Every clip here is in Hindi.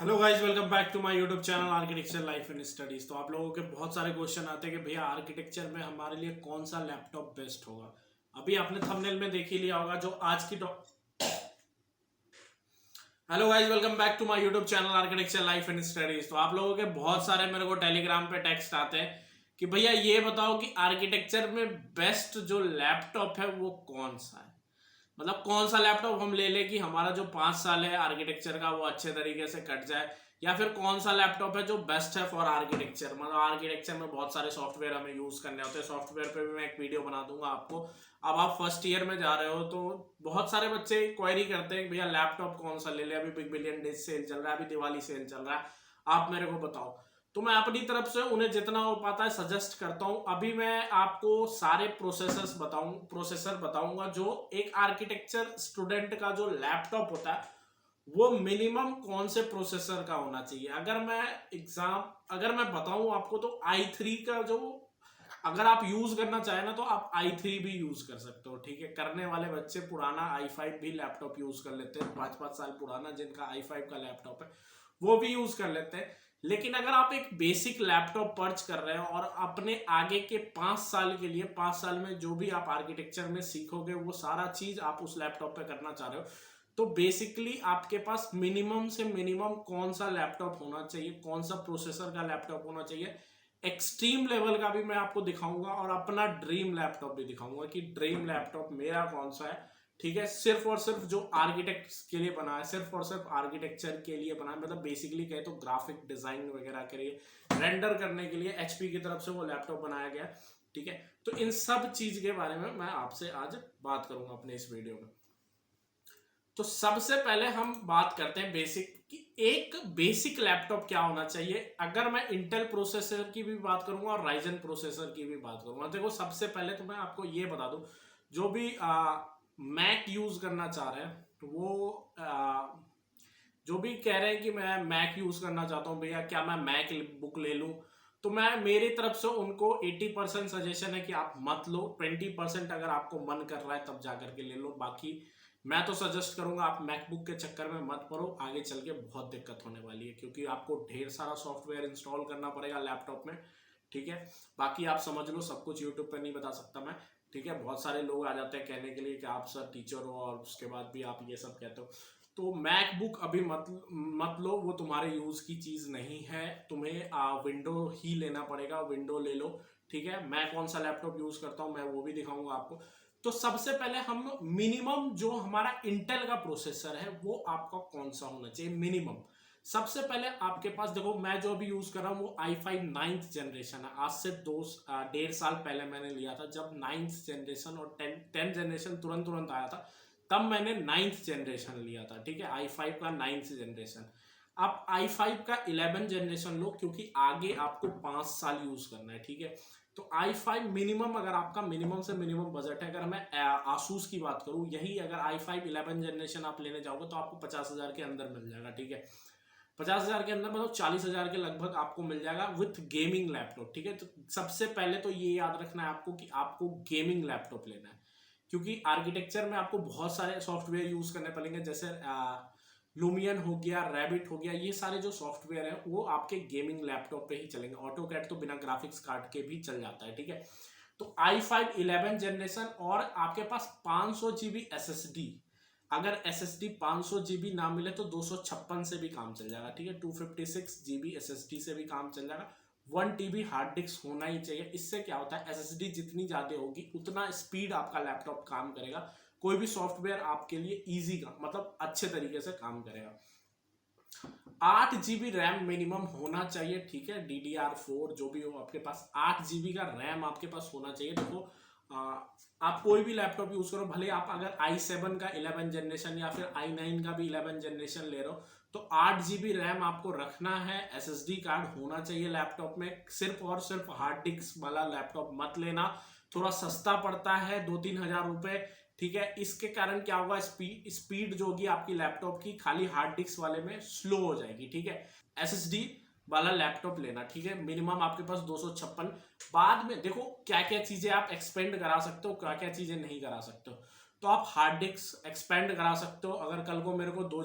Hello guys, welcome back to my YouTube channel architecture life and studies. तो आप लोगों के बहुत सारे क्वेश्चन आते हैं कि भैया आर्किटेक्चर में हमारे लिए कौन सा लैपटॉप बेस्ट होगा। अभी आपने थंबनेल में देख ही लिया होगा जो आज की hello guys, welcome back to my YouTube channel architecture life and studies. तो आप लोगों के बहुत सारे मेरे को टेलीग्राम पे टेक्स्ट आते हैं कि भैया ये बताओ कि आर्किटेक्चर में बेस्ट जो लैपटॉप है वो कौन सा है। मतलब कौन सा लैपटॉप हम ले लें कि हमारा जो 5 साल है आर्किटेक्चर का वो अच्छे तरीके से कट जाए, या फिर कौन सा लैपटॉप है जो बेस्ट है फॉर आर्किटेक्चर। मतलब आर्किटेक्चर में बहुत सारे सॉफ्टवेयर हमें यूज करने होते हैं, सॉफ्टवेयर पे भी मैं एक वीडियो बना दूंगा आपको। अब आप फर्स्ट ईयर में जा रहे हो तो बहुत सारे बच्चे क्वेरी करते हैं भैया लैपटॉप कौन सा ले ले, अभी बिग बिलियन डेज सेल चल रहा है, अभी दिवाली सेल चल रहा है, आप मेरे को बताओ। तो मैं अपनी तरफ से उन्हें जितना हो पाता है सजेस्ट करता हूं। अभी मैं आपको सारे प्रोसेसर बताऊंगा जो एक आर्किटेक्चर स्टूडेंट का जो लैपटॉप होता है वो मिनिमम कौन से प्रोसेसर का होना चाहिए। अगर मैं बताऊं आपको तो i3 का जो, अगर आप यूज करना चाहे ना तो आप i3 भी यूज कर सकते हो। ठीक है, करने वाले बच्चे पुराना i5 भी लैपटॉप यूज कर लेते हैं, 5-5 साल पुराना जिनका i5 का लैपटॉप है वो भी यूज कर लेते हैं। लेकिन अगर आप एक बेसिक लैपटॉप पर्च कर रहे हो और अपने आगे के 5 साल के लिए, 5 साल में जो भी आप आर्किटेक्चर में सीखोगे वो सारा चीज आप उस लैपटॉप पे करना चाह रहे हो, तो बेसिकली आपके पास मिनिमम से मिनिमम कौन सा लैपटॉप होना चाहिए, कौन सा प्रोसेसर का लैपटॉप होना चाहिए। एक्सट्रीम लेवल का भी मैं आपको दिखाऊंगा और अपना ड्रीम लैपटॉप भी दिखाऊंगा कि ड्रीम लैपटॉप मेरा कौन सा है। ठीक है, सिर्फ और सिर्फ जो आर्किटेक्ट के लिए बना है, सिर्फ और सिर्फ आर्किटेक्चर के लिए बना है, मतलब बेसिकली कहे तो ग्राफिक डिजाइन वगैरह के लिए, रेंडर करने के लिए एचपी की तरफ से वो लैपटॉप बनाया गया। ठीक है, तो इन सब चीज के बारे में मैं आपसे आज बात करूंगा अपने इस वीडियो में। तो सबसे पहले हम बात करते हैं बेसिक कि एक बेसिक लैपटॉप क्या होना चाहिए। अगर मैं इंटेल प्रोसेसर की भी बात करूंगा और राइजन प्रोसेसर की भी बात करूंगा, देखो सबसे पहले तो मैं आपको ये बता दूं, जो भी मैक यूज करना चाह रहे हैं तो वो जो भी कह रहे हैं कि मैं मैक यूज करना चाहता हूँ भैया, क्या मैं मैक बुक ले लूं, तो मैं मेरी तरफ से उनको 80% सजेशन है कि आप मत लो। 20% अगर आपको मन कर रहा है तब जाकर के ले लो। बाकी मैं तो सजेस्ट करूंगा आप मैकबुक के चक्कर में मत पड़ो, आगे चल के बहुत दिक्कत होने वाली है क्योंकि आपको ढेर सारा सॉफ्टवेयर इंस्टॉल करना पड़ेगा लैपटॉप में। ठीक है, बाकी आप समझ लो, सब कुछ यूट्यूब पे नहीं बता सकता मैं। ठीक है, बहुत सारे लोग आ जाते हैं कहने के लिए कि आप सर टीचर हो और उसके बाद भी आप ये सब कहते हो। तो मैकबुक अभी मत लो, वो तुम्हारे यूज की चीज नहीं है। तुम्हें विंडो ही लेना पड़ेगा, विंडो ले लो। ठीक है, मैं कौन सा लैपटॉप यूज करता हूँ मैं वो भी दिखाऊंगा आपको। तो सबसे पहले हम मिनिमम जो हमारा इंटेल का प्रोसेसर है वो आपका कौन सा होना चाहिए मिनिमम। सबसे पहले आपके पास देखो, मैं जो अभी यूज कर रहा हूँ वो i5 नाइन्थ जनरेशन है। आज से 1.5 साल पहले मैंने लिया था, जब नाइन्थ जनरेशन और टेंथ जनरेशन तुरंत तुरंत आया था तब मैंने नाइन्थ जनरेशन लिया था। ठीक है, i5 का नाइन्थ जनरेशन। आप i5 का 11 जनरेशन लो क्योंकि आगे आपको 5 साल यूज करना है। ठीक है, तो i5 मिनिमम, अगर आपका मिनिमम से मिनिमम बजट है, अगर मैं आसूस की बात करूं, यही अगर i5 11 जनरेशन आप लेने जाओगे तो आपको 50,000 के अंदर मिल जाएगा। ठीक है, 50,000 के अंदर मतलब 40,000 के लगभग आपको मिल जाएगा विथ गेमिंग लैपटॉप। ठीक है, तो सबसे पहले तो ये याद रखना है आपको कि आपको गेमिंग लैपटॉप लेना है क्योंकि आर्किटेक्चर में आपको बहुत सारे सॉफ्टवेयर यूज करने पड़ेंगे, जैसे लूमियन हो गया, रैबिट हो गया, ये सारे जो सॉफ्टवेयर हैं वो आपके गेमिंग लैपटॉप पे ही चलेंगे। ऑटोकैड तो बिना ग्राफिक्स कार्ड के भी चल जाता है। ठीक है, तो i5 11 जनरेशन और आपके पास 500 GB SSD। अगर SSD 500 GB ना मिले तो 256 से भी काम चल जाएगा। ठीक है, 256 GB SSD से भी काम चल जाएगा। 1 TB हार्ड डिस्क होना ही चाहिए। इससे क्या होता है, SSD जितनी ज्यादा होगी उतना स्पीड आपका लैपटॉप काम करेगा, कोई भी सॉफ्टवेयर आपके लिए इजी का मतलब अच्छे तरीके से काम करेगा। 8 GB रैम मिनिमम होना चाहिए। ठीक है, DDR4 जो भी हो आपके पास, 8 GB का रैम आपके पास होना चाहिए। देखो आप कोई भी लैपटॉप यूज करो, भले आप अगर i7 का 11 जनरेशन या फिर i9 का भी 11 जनरेशन ले रहे हो, तो 8 GB रैम आपको रखना है। SSD कार्ड होना चाहिए लैपटॉप में। सिर्फ और सिर्फ हार्ड डिस्क वाला लैपटॉप मत लेना, थोड़ा सस्ता पड़ता है, 2-3 हज़ार रुपए। ठीक है, इसके कारण क्या होगा, स्पीड जो होगी आपकी लैपटॉप की खाली हार्ड डिस्क वाले में स्लो हो जाएगी। ठीक है, एसएसडी वाला लैपटॉप लेना। ठीक है, मिनिमम आपके पास 256। बाद में देखो क्या क्या चीजें आप एक्सपेंड करा सकते हो, क्या क्या चीजें नहीं करा सकते हो। तो आप हार्ड डिस्क एक्सपेंड करा सकते हो। अगर कल को मेरे को 2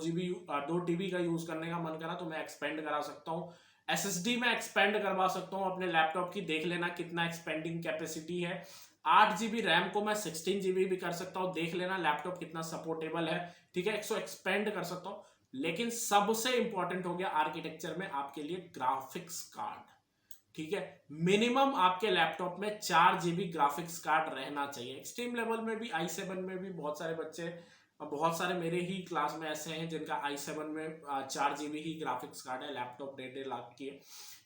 TB का यूज करने का मन करा तो मैं एक्सपेंड करा सकता हूँ। SSD में एक्सपेंड करवा सकता हूँ अपने लैपटॉप की, देख लेना कितना एक्सपेंडिंग कैपेसिटी है। 8 GB रैम को मैं 16 GB भी कर सकता हूँ, देख लेना लैपटॉप कितना सपोर्टेबल है, ठीक है। 100 एक्सपेंड कर सकता हूँ। लेकिन सबसे इंपॉर्टेंट हो गया आर्किटेक्चर में आपके लिए ग्राफिक्स कार्ड, ठीक है। मिनिमम आपके लैपटॉप में 4 GB ग्राफिक्स कार्ड रहना चाहिए। एक्सट्रीम लेवल में भी i7 में भी बहुत सारे बच्चे, बहुत सारे मेरे ही क्लास में ऐसे हैं जिनका i7 में 4 GB ही ग्राफिक्स कार्ड है, लैपटॉप 1.5 लाख की है,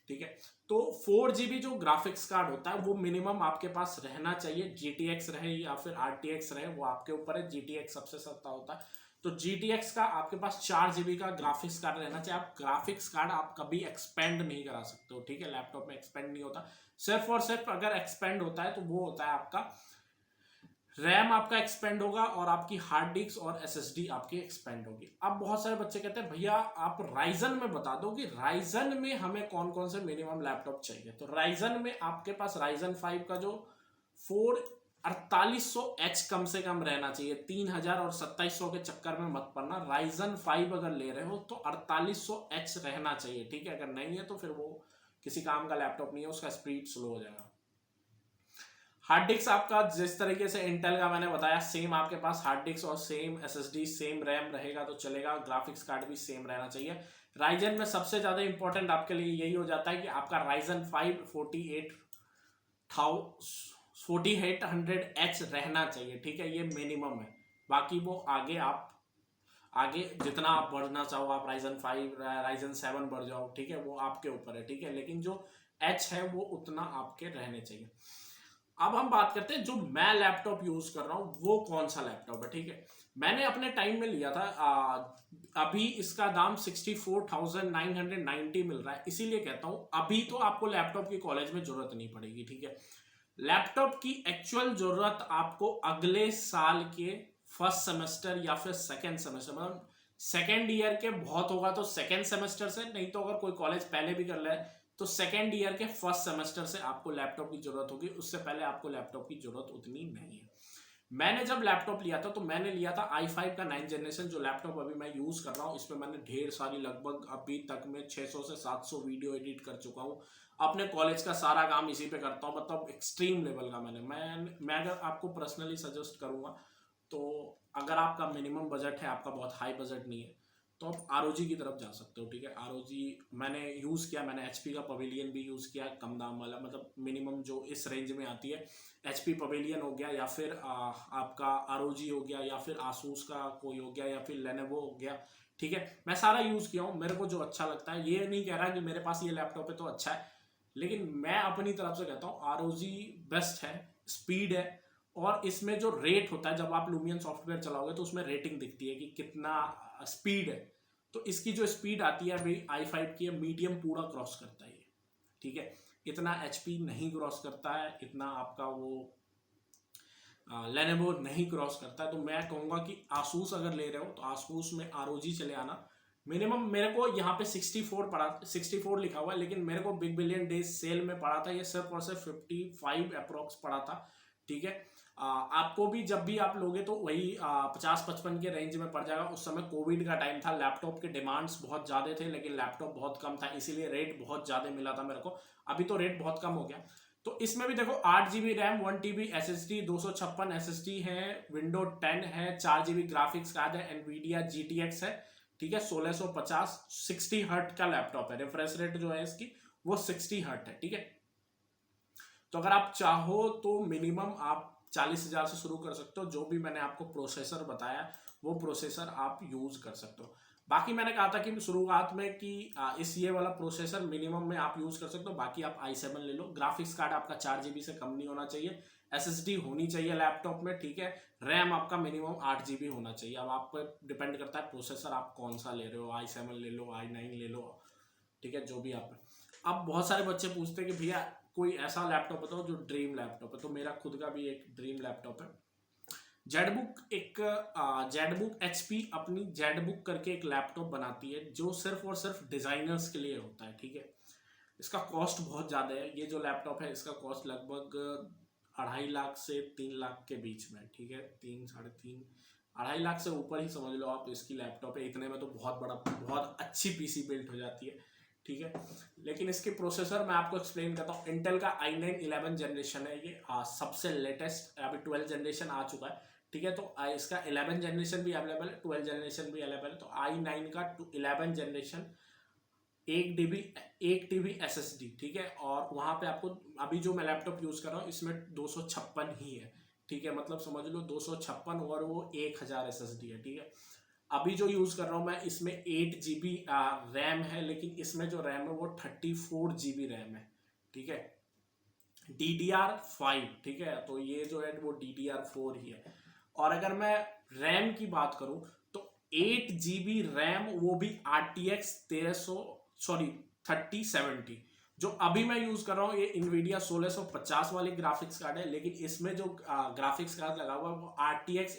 ठीक है। तो 4 GB जो ग्राफिक्स कार्ड होता है वो मिनिमम आपके पास रहना चाहिए। GTX रहे या फिर RTX रहे, वो आपके ऊपर है। GTX सबसे सस्ता होता है, तो GTX का आपके पास 4 GB का ग्राफिक्स कार्ड रहना चाहिए। आप ग्राफिक्स कार्ड आप कभी एक्सपेंड नहीं करा सकते हो, ठीक है। लैपटॉप में एक्सपेंड नहीं होता, सिर्फ और सिर्फ अगर एक्सपेंड होता है तो वो होता है आपका रैम, आपका एक्सपेंड होगा और आपकी हार्ड डिस्क और SSD आपकी एक्सपेंड होगी। अब बहुत सारे बच्चे कहते हैं भैया आप राइजन में बता दो कि राइजन में हमें कौन कौन से मिनिमम लैपटॉप चाहिए। तो राइजन में आपके पास राइजन 5 का जो 4800H कम से कम रहना चाहिए। 3000 और 2700 के चक्कर में मत पड़ना। राइजन 5 अगर ले रहे हो तो 4800H रहना चाहिए, ठीक है। अगर नहीं है तो फिर वो किसी काम का लैपटॉप नहीं है, उसका स्पीड स्लो हो जाएगा। हार्ड डिस्क आपका जिस तरीके से इंटेल का मैंने बताया सेम आपके पास हार्ड डिस्क और सेम SSD सेम रैम रहेगा तो चलेगा। ग्राफिक्स कार्ड भी सेम रहना चाहिए। राइजन में सबसे ज्यादा इंपॉर्टेंट आपके लिए यही हो जाता है कि आपका राइजन 5 4800H रहना चाहिए, ठीक है। ये मिनिमम है, बाकी वो आगे जितना आप बढ़ना चाहो, आप राइजन 5 राइजन 7 बढ़ जाओ, ठीक है, वो आपके ऊपर है, ठीक है। लेकिन जो H है वो उतना आपके रहने चाहिए। अब हम बात करते हैं जो मैं लैपटॉप यूज कर रहा हूं वो कौन सा लैपटॉप है, ठीक है। मैंने अपने टाइम में लिया था, अभी इसका दाम 64,990 मिल रहा है। इसीलिए कहता हूं अभी तो आपको लैपटॉप की कॉलेज में जरूरत नहीं पड़ेगी, ठीक है। लैपटॉप की एक्चुअल जरूरत आपको अगले साल के फर्स्ट सेमेस्टर या फिर सेकेंड सेमेस्टर, मतलब सेकेंड ईयर के बहुत होगा तो सेकेंड सेमेस्टर से, नहीं तो अगर कोई कॉलेज पहले भी कर ले तो सेकेंड ईयर के फर्स्ट सेमेस्टर से आपको लैपटॉप की जरूरत होगी। उससे पहले आपको लैपटॉप की जरूरत उतनी नहीं है। मैंने जब लैपटॉप लिया था तो मैंने लिया था i5 का 9th जनरेशन। जो लैपटॉप अभी मैं यूज कर रहा हूँ इसमें मैंने ढेर सारी, लगभग अभी तक में 600 से 700 वीडियो एडिट कर चुका हूँ। अपने कॉलेज का सारा काम इसी पे करता हूँ, मतलब एक्सट्रीम लेवल का। मैं अगर आपको पर्सनली सजेस्ट करूंगा तो अगर आपका मिनिमम बजट है, आपका बहुत हाई बजट नहीं है, तो आप ROG की तरफ जा सकते हो, ठीक है। ROG मैंने यूज़ किया, मैंने HP का पवेलियन भी यूज़ किया, कम दाम वाला, मतलब मिनिमम जो इस रेंज में आती है। HP पवेलियन हो गया या फिर आपका ROG हो गया या फिर आसूस का कोई हो गया या फिर लेनोवो हो गया, ठीक है। मैं सारा यूज़ किया हूँ, मेरे को जो अच्छा लगता है। ये नहीं कह रहा कि मेरे पास ये लैपटॉप है तो अच्छा है, लेकिन मैं अपनी तरफ से कहता हूँ ROG बेस्ट है, स्पीड है। और इसमें जो रेट होता है, जब आप लूमियन सॉफ्टवेयर चलाओगे तो उसमें रेटिंग दिखती है कि कितना स्पीड है। तो इसकी जो स्पीड आती है अभी i5 की, मीडियम पूरा क्रॉस करता है, ठीक है। इतना HP नहीं क्रॉस करता है, इतना आपका वो लेनोवो नहीं क्रॉस करता है। तो मैं कहूँगा कि आसूस अगर ले रहे हो तो आसूस में ROG चले आना। मिनिमम मेरे को यहाँ पे 64 लिखा हुआ है, लेकिन मेरे को बिग बिलियन डेज सेल में पड़ा था, ये सिर्फ और सिर्फ 55 अप्रोक्स पड़ा था, ठीक है। आपको भी जब भी आप लोगे तो वही 50-55 के रेंज में पड़ जाएगा। उस समय कोविड का टाइम था, लैपटॉप के डिमांड्स बहुत ज़्यादा थे लेकिन लैपटॉप बहुत कम था, इसीलिए रेट बहुत ज़्यादा मिला था मेरे को। अभी तो रेट बहुत कम हो गया। तो इसमें भी देखो 8 GB RAM, 1 TB SSD, 256 SSD है, विंडो 10 है, 4 GB ग्राफिक्स कार्ड है, एनवीडिया GTX है, ठीक है। 1650 60 हर्ट का लैपटॉप है। रिफ्रेश रेट जो है इसकी वो 60 हर्ट है, ठीक है। तो अगर आप चाहो तो मिनिमम आप 40,000 से शुरू कर सकते हो। जो भी मैंने आपको प्रोसेसर बताया वो प्रोसेसर आप यूज कर सकते हो। बाकी मैंने कहा था कि शुरुआत में कि इस ये वाला प्रोसेसर मिनिमम में आप यूज कर सकते हो, बाकी आप i7 ले लो। ग्राफिक्स कार्ड आपका 4 GB से कम नहीं होना चाहिए, SSD होनी चाहिए लैपटॉप में, ठीक है। रैम आपका मिनिमम 8 GB होना चाहिए। अब आप पे डिपेंड करता है प्रोसेसर आप कौन सा ले रहे हो, i7 ले लो, i9 ले लो, ठीक है, जो भी आप। अब बहुत सारे बच्चे पूछते हैं कि भैया कोई ऐसा लैपटॉप बताओ जो ड्रीम लैपटॉप है। तो मेरा खुद का भी एक ड्रीम लैपटॉप है, जेडबुक HP अपनी जेडबुक करके एक लैपटॉप बनाती है जो सिर्फ और सिर्फ डिजाइनर्स के लिए होता है, ठीक है। इसका कॉस्ट बहुत ज़्यादा है। ये जो लैपटॉप है इसका कॉस्ट लगभग 2.5 लाख से 3 लाख के बीच में, ठीक है, 3 साढ़े 3 2.5 लाख से ऊपर ही समझ लो आप इसकी लैपटॉप है। इतने में तो बहुत अच्छी पीसी बिल्ड हो जाती है, ठीक है। लेकिन इसके प्रोसेसर मैं आपको एक्सप्लेन करता हूँ। इंटेल का i9 11 जनरेशन है ये, सबसे लेटेस्ट, अभी 12 जनरेशन आ चुका है, ठीक है। तो इसका 11 जनरेशन भी अवेलेबल है, 12 जनरेशन भी अवेलेबल है। तो i9 का 11 जनरेशन 1 TB SSD, ठीक है। और वहाँ पे आपको अभी जो मैं लैपटॉप यूज़ कर रहा हूँ इसमें 256 ही है, ठीक है। मतलब समझ लो 256 और वो 1000 SSD है, ठीक है। अभी जो यूज़ कर रहा हूँ मैं इसमें 8 GB रैम है, लेकिन इसमें जो रैम है वो 34 GB रैम है, ठीक है। DDR5, ठीक है। तो ये जो है वो DDR4 ही है। और अगर मैं रैम की बात करूं तो 8 GB रैम, वो भी RTX 3070, जो अभी मैं यूज कर रहा हूँ ये NVIDIA 1650 वाली ग्राफिक्स कार्ड है। लेकिन इसमें जो ग्राफिक्स कार्ड लगा हुआ है वो RTX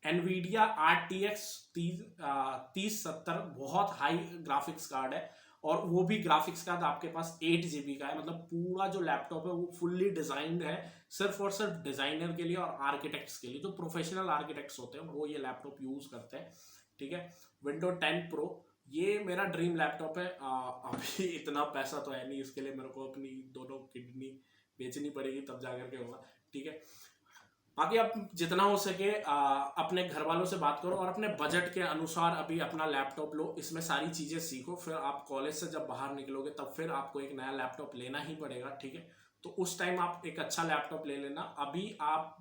NVIDIA RTX 3070, बहुत हाई ग्राफिक्स कार्ड है। और वो भी ग्राफिक्स कार्ड आपके पास 8 GB का है। मतलब पूरा जो लैपटॉप है वो फुल्ली डिजाइंड है सिर्फ और सिर्फ डिजाइनर के लिए और आर्किटेक्ट्स के लिए। जो प्रोफेशनल आर्किटेक्ट्स होते हैं वो ये लैपटॉप यूज करते हैं, ठीक है। विंडो 10 प्रो ये मेरा ड्रीम लैपटॉप है। अभी इतना पैसा तो है नहीं इसके लिए, मेरे को अपनी दोनों किडनी बेचनी पड़ेगी तब जाकर के होगा, ठीक है। बाकी आप जितना हो सके अपने घर वालों से बात करो और अपने बजट के अनुसार अभी अपना लैपटॉप लो, इसमें सारी चीज़ें सीखो। फिर आप कॉलेज से जब बाहर निकलोगे तब फिर आपको एक नया लैपटॉप लेना ही पड़ेगा, ठीक है। तो उस टाइम आप एक अच्छा लैपटॉप ले लेना। अभी आप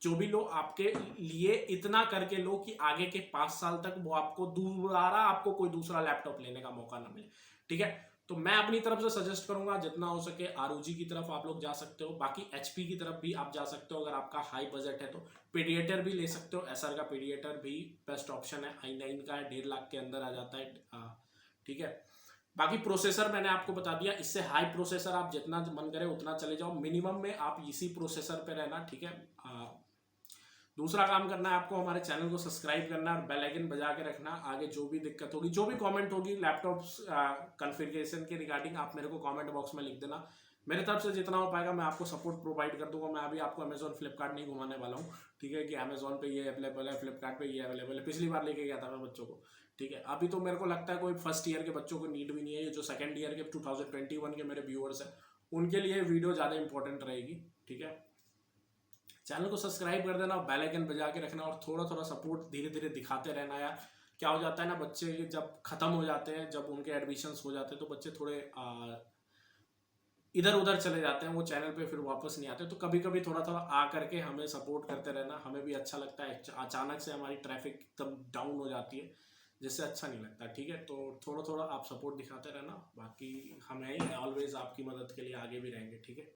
जो भी लो आपके लिए इतना करके लो कि आगे के 5 साल तक वो आपको दोबारा आपको कोई दूसरा लैपटॉप लेने का मौका ना मिले, ठीक है। तो मैं अपनी तरफ से सजेस्ट करूंगा जितना हो सके ROG की तरफ आप लोग जा सकते हो। बाकी HP की तरफ भी आप जा सकते हो अगर आपका हाई बजट है तो। पेडिएटर भी ले सकते हो, एसर का पेडिएटर भी बेस्ट ऑप्शन है। i9 का है, 1.5 लाख के अंदर आ जाता है, ठीक है। बाकी प्रोसेसर मैंने आपको बता दिया। इससे हाई प्रोसेसर आप जितना मन करे उतना चले जाओ, मिनिमम में आप इसी प्रोसेसर पे रहना, ठीक है। दूसरा काम करना है आपको, हमारे चैनल को सब्सक्राइब करना और बेल आइकन बजा के रखना। आगे जो भी दिक्कत होगी, जो भी कमेंट होगी लैपटॉप कॉन्फ़िगरेशन के रिगार्डिंग, आप मेरे को कमेंट बॉक्स में लिख देना। मेरे तरफ से जितना हो पाएगा मैं आपको सपोर्ट प्रोवाइड कर दूंगा। मैं अभी आपको अमेजोन फ्लिपकार्ट नहीं घुमाने वाला हूँ, ठीक है, कि अमेजोन पे ये अवेलेबल है, फ्लिपकार्ट पे ये अवेलेबल है। पिछली बार लेके गया था मैं बच्चों को, ठीक है। अभी तो मेरे को लगता है कोई फर्स्ट ईयर के बच्चों को नीड भी नहीं है। ये जो सेकंड ईयर के 2021 के मेरे व्यूअर्स हैं उनके लिए वीडियो ज़्यादा इंपॉर्टेंट रहेगी, ठीक है। चैनल को सब्सक्राइब कर देना, बेल आइकन बजा के रखना और थोड़ा थोड़ा सपोर्ट धीरे धीरे दिखाते रहना यार। क्या हो जाता है ना, बच्चे जब खत्म हो जाते हैं, जब उनके एडमिशन्स हो जाते हैं तो बच्चे थोड़े इधर उधर चले जाते हैं, वो चैनल पे फिर वापस नहीं आते। तो कभी कभी थोड़ा थोड़ा आ करके हमें सपोर्ट करते रहना, हमें भी अच्छा लगता है। अचानक से हमारी ट्रैफिक एकदम डाउन हो जाती है जिससे अच्छा नहीं लगता, ठीक है। तो थोड़ा थोड़ा आप सपोर्ट दिखाते रहना। बाकी हम हैं ऑलवेज आपकी मदद के लिए आगे भी रहेंगे, ठीक है।